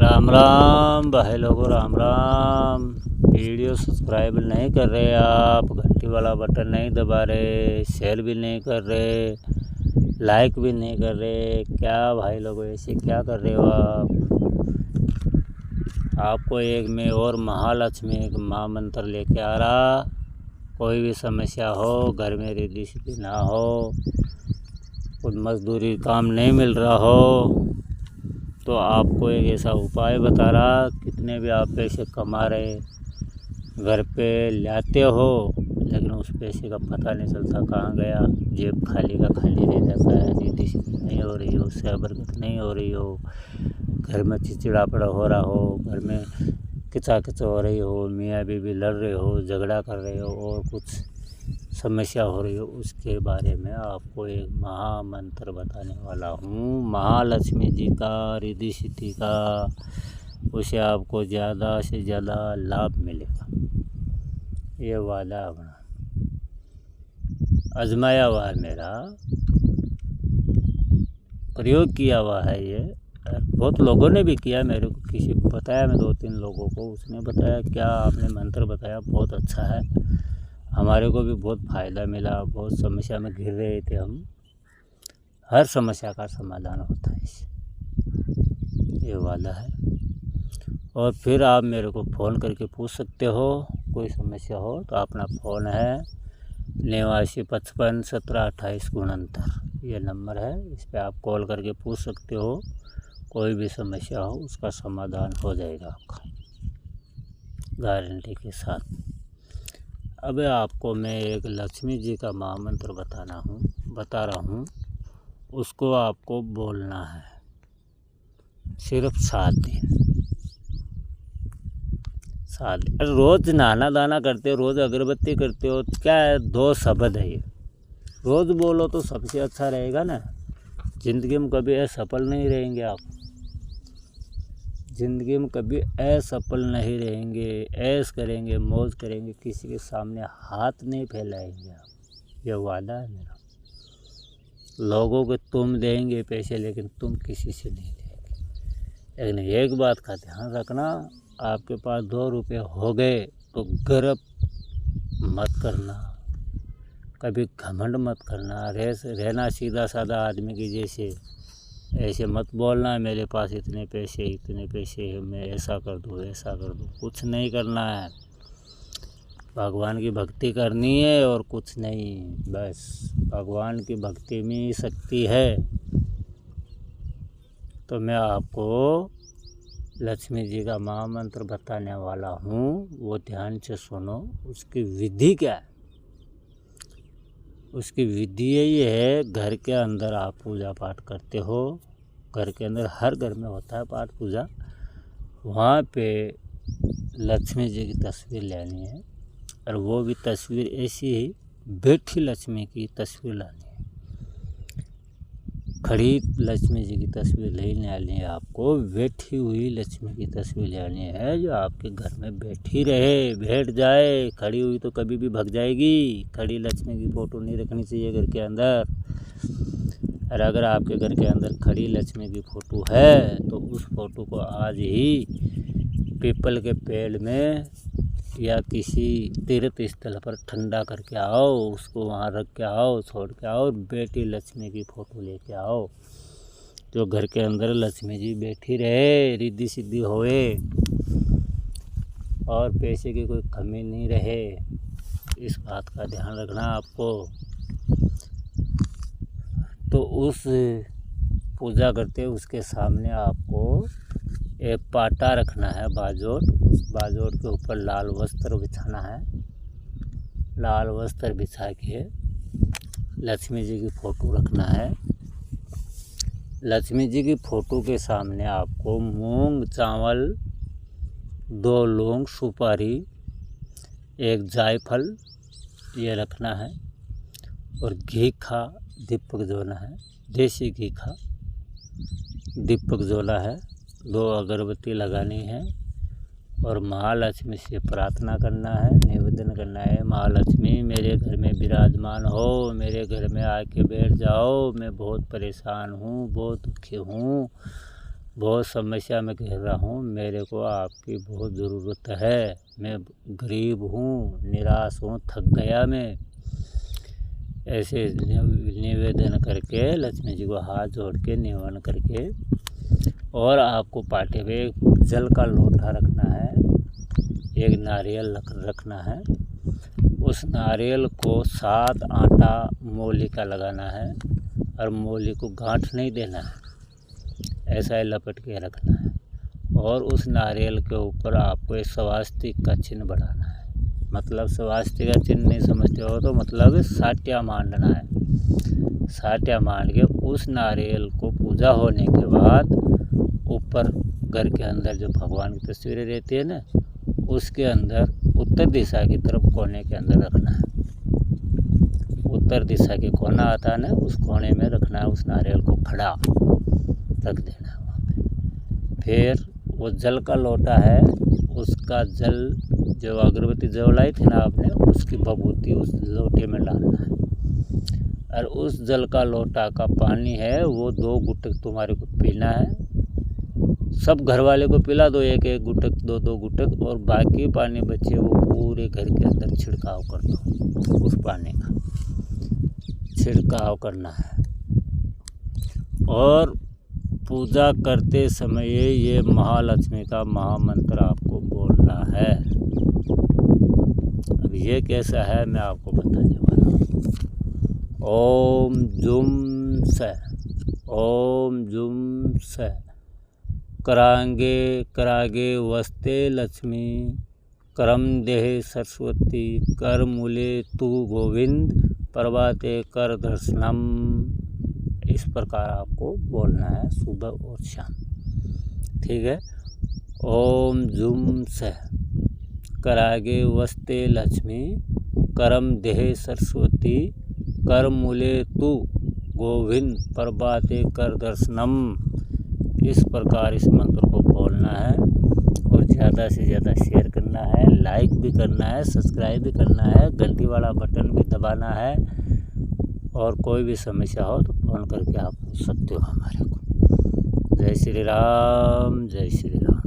राम राम भाई लोगों, Ram Ram. Video subscribe नहीं कर रहे आप, घंटी वाला बटन नहीं दबा रहे, शेयर भी नहीं कर रहे, लाइक भी नहीं कर रहे। क्या भाई लोगों, ऐसे क्या कर रहे हो आप? आपको एक में और महालक्ष्मी एक माँ मंत्र लेके आ रहा। कोई भी समस्या हो, घर में रिद्धि सिद्धि ना हो, कुछ मजदूरी काम नहीं मिल रहा हो, तो आपको एक ऐसा उपाय बता रहा। कितने भी आप पैसे कमा रहे, घर पे लाते हो, लेकिन उस पैसे का पता नहीं चलता कहाँ गया। जेब खाली का खाली रह जाता है, रिद्धि सिद्धि नहीं हो रही हो, सेवा बरकत नहीं हो रही हो, घर में चिड़चिड़ापड़ा हो रहा हो, घर में किचा हो रही हो, मियाँ बीवी लड़ रहे हो, झगड़ा कर रहे हो, और कुछ समस्या हो रही हो, उसके बारे में आपको एक महामंत्र बताने वाला हूँ, महालक्ष्मी जी का, रिद्धि सिद्धि का। उसे आपको ज़्यादा से ज़्यादा लाभ मिलेगा, ये वादा अपना आजमाया हुआ है, मेरा प्रयोग किया हुआ है। ये बहुत लोगों ने भी किया, मेरे को किसी को बताया, मैं 2-3 लोगों को, उसने बताया क्या आपने मंत्र बताया बहुत अच्छा है, हमारे को भी बहुत फ़ायदा मिला। बहुत समस्या में घिर रहे थे हम, हर समस्या का समाधान होता है इससे, ये वाला है। और फिर आप मेरे को फ़ोन करके पूछ सकते हो, कोई समस्या हो तो। अपना फ़ोन है 8955 17 28 69, ये नंबर है, इस पर आप कॉल करके पूछ सकते हो। कोई भी समस्या हो उसका समाधान हो जाएगा आपका, गारंटी के साथ। अब आपको मैं एक लक्ष्मी जी का महामंत्र बता रहा हूँ। उसको आपको बोलना है सिर्फ 7 दिन। रोज़ नहाना दाना करते हो, रोज़ अगरबत्ती करते हो, क्या है, 2 शब्द है ये, रोज़ बोलो तो सबसे अच्छा रहेगा ना। ज़िंदगी में कभी असफल नहीं रहेंगे आप, ज़िंदगी में कभी असफल नहीं रहेंगे। ऐश करेंगे, मौज करेंगे, किसी के सामने हाथ नहीं फैलाएंगे आप, ये वादा है मेरा। लोगों को तुम देंगे पैसे, लेकिन तुम किसी से नहीं लेंगे। लेकिन एक बात का ध्यान रखना, आपके पास 2 रुपये हो गए तो गर्व मत करना, कभी घमंड मत करना, रहना सीधा साधा आदमी की जैसे। ऐसे मत बोलना मेरे पास इतने पैसे हैं, मैं ऐसा कर दूँ ऐसा कर दूँ। कुछ नहीं करना है, भगवान की भक्ति करनी है और कुछ नहीं। बस भगवान की भक्ति में ही शक्ति है। तो मैं आपको लक्ष्मी जी का महामंत्र बताने वाला हूँ, वो ध्यान से सुनो। उसकी विधि क्या है? उसकी विधि यही है, घर के अंदर आप पूजा पाठ करते हो, घर के अंदर हर घर में होता है पाठ पूजा, वहाँ पे लक्ष्मी जी की तस्वीर लेनी है। और वो भी तस्वीर ऐसी ही बैठी लक्ष्मी की तस्वीर लानी है। खड़ी लक्ष्मी जी की तस्वीर नहीं लेनी है आपको, बैठी हुई लक्ष्मी की तस्वीर लेनी है, जो आपके घर में बैठी रहे, बैठ जाए। खड़ी हुई तो कभी भी भाग जाएगी। खड़ी लक्ष्मी की फ़ोटो नहीं रखनी चाहिए घर के अंदर। और अगर आपके घर के अंदर खड़ी लक्ष्मी की फ़ोटो है तो उस फ़ोटो को आज ही पीपल के पेड़ में या किसी तीर्थ स्थल पर ठंडा करके आओ, उसको वहाँ रख के आओ, छोड़ के आओ, बेटी लक्ष्मी की फ़ोटो लेके आओ, जो घर के अंदर लक्ष्मी जी बैठी रहे, रिद्धि सिद्धि होए और पैसे की कोई कमी नहीं रहे। इस बात का ध्यान रखना आपको। तो उस पूजा करते उसके सामने आपको एक पाटा रखना है, बाजोट। उस बाजोट के ऊपर लाल वस्त्र बिछाना है। लाल वस्त्र बिछा के लक्ष्मी जी की फ़ोटो रखना है। लक्ष्मी जी की फ़ोटो के सामने आपको मूंग चावल, 2 लौंग, सुपारी, 1 जायफल ये रखना है। और घी का दीपक जोना है, देसी घी का दीपक जोना है। 2 अगरबत्ती लगानी है और महालक्ष्मी से प्रार्थना करना है, निवेदन करना है, महालक्ष्मी मेरे घर में विराजमान हो, मेरे घर में आके बैठ जाओ, मैं बहुत परेशान हूँ, बहुत दुखी हूँ, बहुत समस्या में घिर रहा हूँ, मेरे को आपकी बहुत ज़रूरत है। मैं गरीब हूँ, निराश हूँ, थक गया मैं। ऐसे निवेदन करके लक्ष्मी जी को हाथ जोड़ के निवेदन करके, और आपको पाटे में जल का लोटा रखना है, एक नारियल रखना है। उस नारियल को 7 आटा मूली का लगाना है, और मूली को गांठ नहीं देना है, ऐसा ही लपेट के रखना है। और उस नारियल के ऊपर आपको एक स्वास्तिक का चिन्ह बनाना है। मतलब स्वास्तिक का चिन्ह नहीं समझते हो तो मतलब साट्या मांडना है। साट्या मांड के उस नारियल को पूजा होने के बाद ऊपर घर के अंदर जो भगवान की तस्वीरें रहती है ना, उसके अंदर उत्तर दिशा की तरफ कोने के अंदर रखना है। उत्तर दिशा के कोना आता है ना, उस कोने में रखना है। उस नारियल को खड़ा रख देना है वहाँ पे। फिर वो जल का लोटा है, उसका जल जो अगरबत्ती जलाई थी ना आपने, उसकी भभूति उस लोटे में डालना है। और उस जल का लोटा का पानी है वो 2 गुटक तुम्हारे को पीना है। सब घर वाले को पिला दो, 1-1 गुटक, 2-2 गुटक, और बाकी पानी बचे वो पूरे घर के अंदर छिड़काव कर दो। उस पानी का छिड़काव करना है। और पूजा करते समय ये महालक्ष्मी का महामंत्र आपको बोलना है। अब ये कैसा है मैं आपको बताने वाला हूँ। ओम जुम से, ओम जुम से, करांगे करागे वस्ते लक्ष्मी, करम देह सरस्वती, कर मूले तू गोविंद, प्रभाते कर दर्शनम। इस प्रकार आपको बोलना है सुबह और शाम, ठीक है। ओम जुम से, करागे वस्ते लक्ष्मी, करम देह सरस्वती, कर मूले तू गोविंद, प्रभाते कर दर्शनम। इस प्रकार इस मंत्र को बोलना है, और ज़्यादा से ज़्यादा शेयर करना है, लाइक भी करना है, सब्सक्राइब भी करना है, घंटी वाला बटन भी दबाना है। और कोई भी समस्या हो तो फ़ोन करके आप पूछ सकते हो हमारे को। जय श्री राम, जय श्री राम।